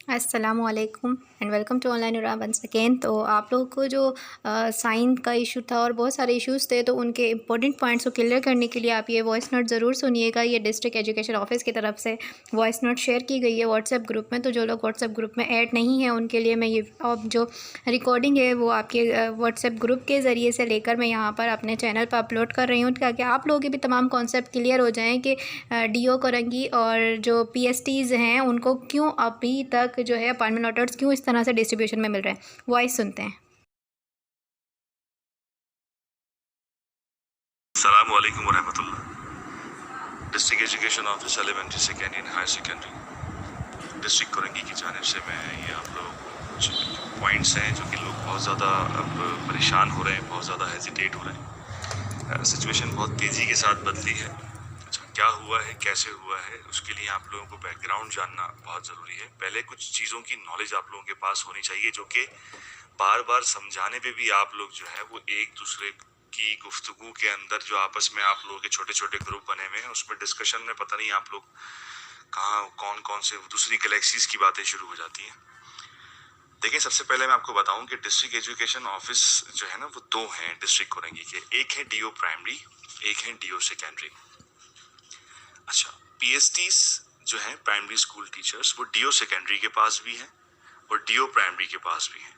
अस्सलामुअलैकुम and welcome to online उरा once again. तो आप लोगों को जो साइन का इशू था और बहुत सारे इश्यूज़ थे, तो उनके इंपॉर्टेंट पॉइंट्स को क्लियर करने के लिए आप ये वॉइस नोट ज़रूर सुनिएगा। ये डिस्ट्रिक्ट एजुकेशन ऑफिस की तरफ से वॉइस नोट शेयर की गई है व्हाट्सएप ग्रुप में। तो जो लोग व्हाट्सएप ग्रुप में ऐड नहीं हैं उनके लिए मैं ये अब जो रिकॉर्डिंग है वो आपके व्हाट्सएप ग्रुप के ज़रिए से लेकर मैं यहाँ पर अपने चैनल पर अपलोड कर रही हूँ, ताकि आप लोगों के भी तमाम कॉन्सेप्ट क्लियर हो जाएँ कि डीओ कोरंगी और जो पीएसटीज़ हैं उनको क्यों अभी तक जो है अपॉइंटमेंट ऑर्डर्स क्यों इस तरह से डिस्ट्रीब्यूशन में मिल रहे हैं। वॉइस सुनते हैं। अस्सलाम वालेकुम वरहमतुल्लाह। District education office elementary secondary and higher secondary district Korangi की जानिब से मैं ये आप लोगों को कुछ पॉइंट्स हैं जो कि लोग बहुत ज़्यादा अब परेशान हो रहे हैं, बहुत ज़्यादा हेजिटेट हो रहे हैं। सिचुएशन बहुत तेज़ी के साथ बदली है। अच्छा, क्या हुआ है, कैसे हुआ है, उसके लिए आप लोगों को बैकग्राउंड जानना बहुत ज़रूरी है। पहले कुछ चीज़ों की नॉलेज आप लोगों के पास होनी चाहिए, जो कि बार बार समझाने पे भी आप लोग जो है वो एक दूसरे की गुफ्तगू के अंदर जो आपस में आप लोगों के छोटे छोटे ग्रुप बने हुए हैं उसमें डिस्कशन में पता नहीं आप लोग कहाँ कौन कौन से दूसरी गैलेक्सीज की बातें शुरू हो जाती हैं। देखिए, सबसे पहले मैं आपको बताऊं कि डिस्ट्रिक्ट एजुकेशन ऑफिस जो है ना वो दो हैं डिस्ट्रिक्ट कोरंगी के। एक है डीओ प्राइमरी, एक है डीओ सेकेंडरी। अच्छा, पीएसटीज जो है प्राइमरी स्कूल टीचर्स, वो डीओ सेकेंडरी के पास भी हैं और डीओ प्राइमरी के पास भी हैं।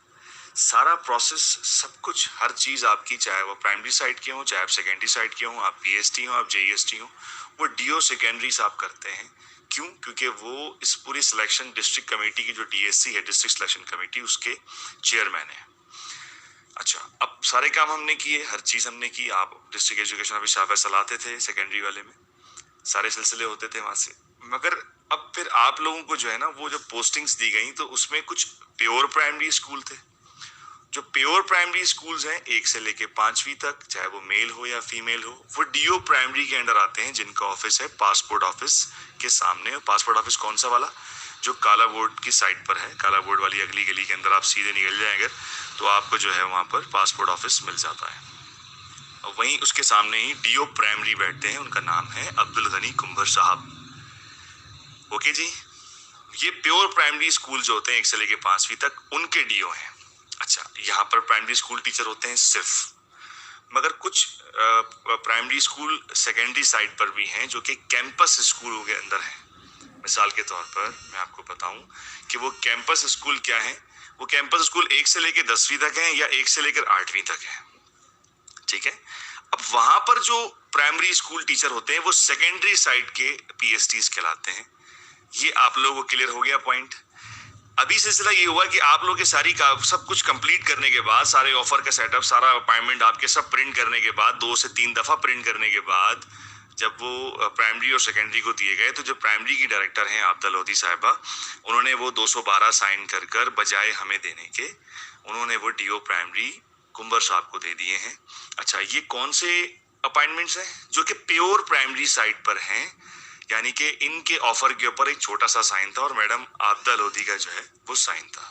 सारा प्रोसेस, सब कुछ, हर चीज़ आपकी, चाहे वो प्राइमरी साइड के हो, चाहे आप सेकेंडरी साइड के हो, आप पीएसटी हो, आप जेईएसटी हो, वो डीओ सेकेंडरी से आप करते हैं। क्यों? क्योंकि वो इस पूरी सिलेक्शन डिस्ट्रिक्ट कमेटी की जो डीएससी है, डिस्ट्रिक्ट सिलेक्शन कमेटी, उसके चेयरमैन है। अच्छा, अब सारे काम हमने किए, हर चीज़ हमने की। आप डिस्ट्रिक्ट एजुकेशन ऑफिस फैसला आते थे सेकेंडरी वाले में, सारे सिलसिले होते थे वहां से। मगर अब फिर आप लोगों को जो है ना वो जो पोस्टिंग्स दी गई, तो उसमें कुछ प्योर प्राइमरी स्कूल थे। जो प्योर प्राइमरी स्कूल्स हैं 1 से लेके 5वीं तक, चाहे वो मेल हो या फीमेल हो, वो डीओ प्राइमरी के अंडर आते हैं, जिनका ऑफिस है पासपोर्ट ऑफिस के सामने। पासपोर्ट ऑफिस कौन सा वाला? जो काला बोर्ड की साइड पर है, काला बोर्ड वाली अगली गली के अंदर आप सीधे निकल जाएंगे तो आपको जो है वहां पर पासपोर्ट ऑफिस मिल जाता है। और वहीं उसके सामने ही डीओ प्राइमरी बैठते हैं, उनका नाम है अब्दुल गनी कुंभर साहब। ओके जी, ये प्योर प्राइमरी स्कूल जो होते हैं 1 से लेके 5वीं तक, उनके डीओ हैं। अच्छा, यहाँ पर प्राइमरी स्कूल टीचर होते हैं सिर्फ, मगर कुछ प्राइमरी स्कूल सेकेंडरी साइड पर भी हैं जो कि कैंपस स्कूलों के अंदर हैं। मिसाल के तौर पर मैं आपको बताऊं कि वो कैंपस स्कूल क्या है। वो कैंपस स्कूल 1 से लेकर 10वीं तक है या 1 से लेकर 8वीं तक है। ठीक है, अब वहां पर जो प्राइमरी स्कूल टीचर होते हैं वो सेकेंडरी साइड के पीएसटीज कहलाते हैं। ये आप लोगों को क्लियर हो गया पॉइंट। अभी सिलसिला ये हुआ कि आप लोग के सारी का सब कुछ कंप्लीट करने के बाद, सारे ऑफर का सेटअप, सारा अपॉइंटमेंट आपके सब प्रिंट करने के बाद, 2 से 3 दफा प्रिंट करने के बाद, जब वो प्राइमरी और सेकेंडरी को दिए गए, तो जो प्राइमरी की डायरेक्टर हैं आबदा लोधी साहिबा, उन्होंने वो 212 साइन कर कर बजाय हमें देने के, उन्होंने वो डीओ प्राइमरी कुंबर साहब को दे दिए हैं। अच्छा, ये कौन से अपॉइंटमेंट्स हैं? जो कि प्योर प्राइमरी साइड पर हैं, यानी कि इनके ऑफर के ऊपर एक छोटा सा साइन था और मैडम आबदा लोधी का जो है वो साइन था।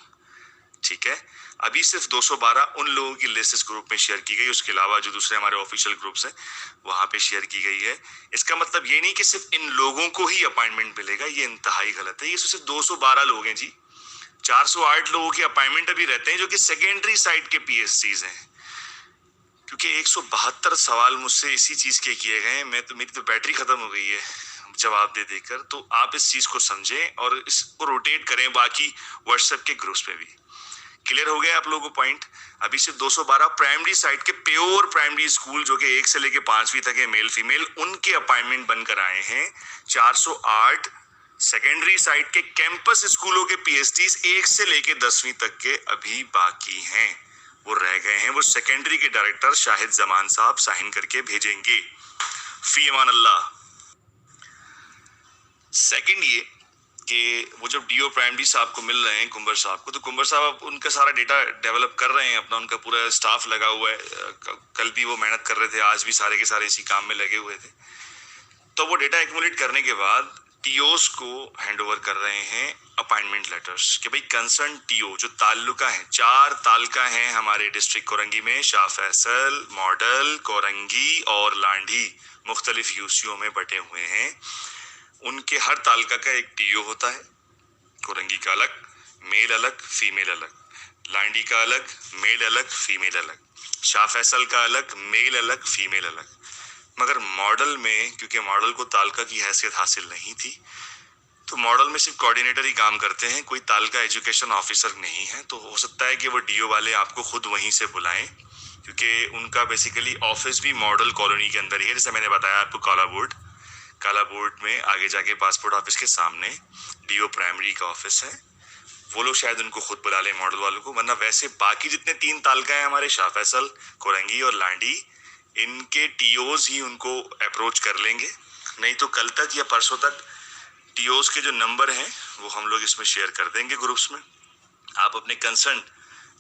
ठीक है, अभी सिर्फ 212 उन लोगों की लिस्ट इस ग्रुप में शेयर की गई, उसके अलावा जो दूसरे हमारे ऑफिशियल ग्रुप्स हैं वहां पे शेयर की गई है। इसका मतलब ये नहीं कि सिर्फ इन लोगों को ही अपॉइंटमेंट मिलेगा, ये इंतहाई गलत है। ये सिर्फ 212 लोग हैं जी। 408 लोगों के अपॉइंटमेंट अभी रहते हैं जो कि सेकेंडरी साइड के पीएससीज हैं। क्योंकि 172 सवाल मुझसे इसी चीज के किए गए, मेरी तो बैटरी खत्म हो गई है जवाब दे देकर। तो आप इस चीज को समझें और इसको रोटेट करें बाकी व्हाट्सएप के ग्रुप्स पे भी। क्लियर हो गया आप लोगों को पॉइंट? अभी सिर्फ 212 प्राइमरी साइड के प्योर प्राइमरी स्कूल जो कि 1 से लेके 5वीं तक है, मेल फीमेल, उनके अपॉइंटमेंट बनकर आए हैं। 408 सेकेंडरी साइड के कैंपस स्कूलों के पीएसटीज 1 से लेके 10वीं तक के अभी बाकी हैं, वो रह गए हैं। वो सेकेंडरी के डायरेक्टर शाहिद जमान साहब साइन करके भेजेंगे। फी अमान अल्लाह। सेकंड ये कि वो जब डीओ प्राइमरी साहब को मिल रहे हैं, कुंबर साहब को, तो कुंबर साहब उनका सारा डेटा डेवलप कर रहे हैं अपना, उनका पूरा स्टाफ लगा हुआ है। कल भी वो मेहनत कर रहे थे, आज भी सारे के सारे इसी काम में लगे हुए थे। तो वो डेटा एक्यूमुलेट करने के बाद टीओस को हैंड ओवर कर रहे हैं अपॉइंटमेंट लेटर्स कि भाई कंसर्न टीओ जो ताल्लुका है, 4 तालुका हैं हमारे डिस्ट्रिक्ट कोरंगी में, शाह फैसल, मॉडल, कोरंगी और लांडी, मुख्तलिफ यूसीओ में बटे हुए हैं। उनके हर तालुका का एक टीओ होता है, कोरंगी का अलग, मेल अलग फीमेल अलग, लांडी का अलग, मेल अलग फीमेल अलग, शाह फैसल का अलग, मेल अलग फीमेल अलग। मगर मॉडल में, क्योंकि मॉडल को तालका की हैसियत हासिल नहीं थी, तो मॉडल में सिर्फ कोऑर्डिनेटर ही काम करते हैं, कोई तालका एजुकेशन ऑफिसर नहीं है। तो हो सकता है कि वो डीओ वाले आपको खुद वहीं से बुलाएं, क्योंकि उनका बेसिकली ऑफिस भी मॉडल कॉलोनी के अंदर ही है। जैसे मैंने बताया आपको, काला बोर्ड में आगे जाके पासपोर्ट ऑफिस के सामने डीओ प्राइमरी का ऑफिस है। वो लोग शायद उनको खुद बुला ले मॉडल वालों को, वरना वैसे बाकी जितने 3 तालका हैं हमारे, शाह फैसल, कोरंगी और लांडी, इनके टीओज ही उनको अप्रोच कर लेंगे। नहीं तो कल तक या परसों तक टीओज के जो नंबर हैं वो हम लोग इसमें शेयर कर देंगे ग्रुप्स में। आप अपने कंसर्न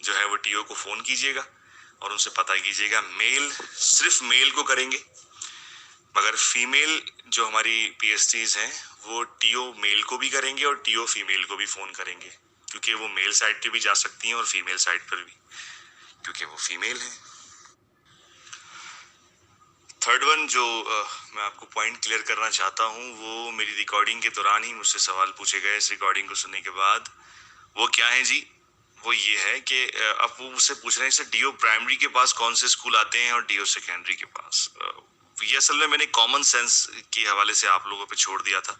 जो है वो टीओ को फ़ोन कीजिएगा और उनसे पता कीजिएगा। मेल सिर्फ मेल को करेंगे, मगर फीमेल जो हमारी पीएसटीज हैं वो टीओ मेल को भी करेंगे और टीओ फीमेल को भी फ़ोन करेंगे, क्योंकि वो मेल साइड पे भी जा सकती हैं और फीमेल साइड पर भी, क्योंकि वो फीमेल हैं। थर्ड वन जो मैं आपको पॉइंट क्लियर करना चाहता हूँ, वो मेरी रिकॉर्डिंग के दौरान ही मुझसे सवाल पूछे गए इस रिकॉर्डिंग को सुनने के बाद। वो क्या है जी? वो ये है कि अब वो मुझसे पूछ रहे हैं सर, डीओ प्राइमरी के पास कौन से स्कूल आते हैं और डीओ सेकेंडरी के पास। ये असल में मैंने कॉमन सेंस के हवाले से आप लोगों पे छोड़ दिया था,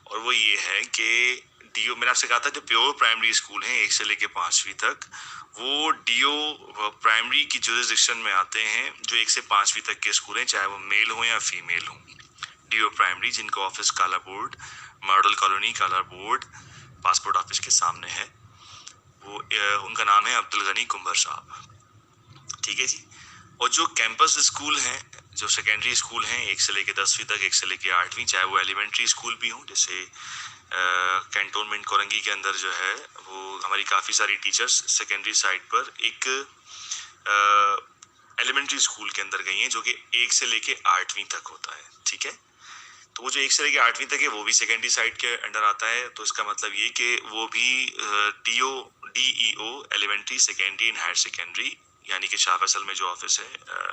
और वो ये है कि डीओ, मैंने आपसे कहा था जो प्योर प्राइमरी स्कूल हैं 1 से लेकर 5वीं तक, वो डीओ प्राइमरी की जुरिसडिक्शन में आते हैं। जो 1 से 5वीं तक के स्कूल हैं, चाहे वो मेल हो या फीमेल हो, डीओ प्राइमरी जिनका ऑफिस काला बोर्ड, मॉडल कॉलोनी, काला बोर्ड, पासपोर्ट ऑफिस के सामने है, वो उनका नाम है अब्दुल गनी कुंबर साहब। ठीक है जी। और जो कैंपस स्कूल हैं, जो सेकेंडरी स्कूल हैं 1 से लेकर 10वीं तक, 1 से लेकर 8वीं, चाहे वो एलिमेंट्री स्कूल भी हों, जैसे कैंटोनमेंट कोरंगी के अंदर जो है वो हमारी काफ़ी सारी टीचर्स सेकेंडरी साइड पर एक एलिमेंट्री स्कूल के अंदर गई हैं, जो कि 1 से लेके 8वीं तक होता है। ठीक है। तो वो जो 1 से लेके 8वीं तक है वो भी सेकेंडरी साइड के अंडर आता है। तो इसका मतलब ये कि वो भी DEO elementary, secondary and higher secondary, यानी कि शाह फैसल में जो ऑफिस है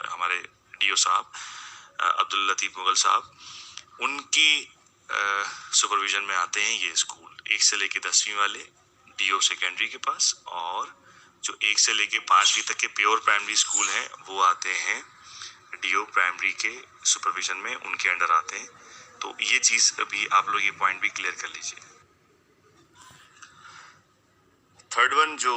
हमारे DO साहब अब्दुल लतीफ़ मुगल साहब, उनकी सुपरविजन में आते हैं ये स्कूल। 1 से लेके 10वीं वाले DO सेकेंडरी के पास, और जो 1 से लेके 5वीं तक के प्योर प्राइमरी स्कूल हैं वो आते हैं DO प्राइमरी के सुपरविजन में, उनके अंडर आते हैं। तो ये चीज़ अभी आप लोग ये पॉइंट भी क्लियर कर लीजिए। थर्ड वन जो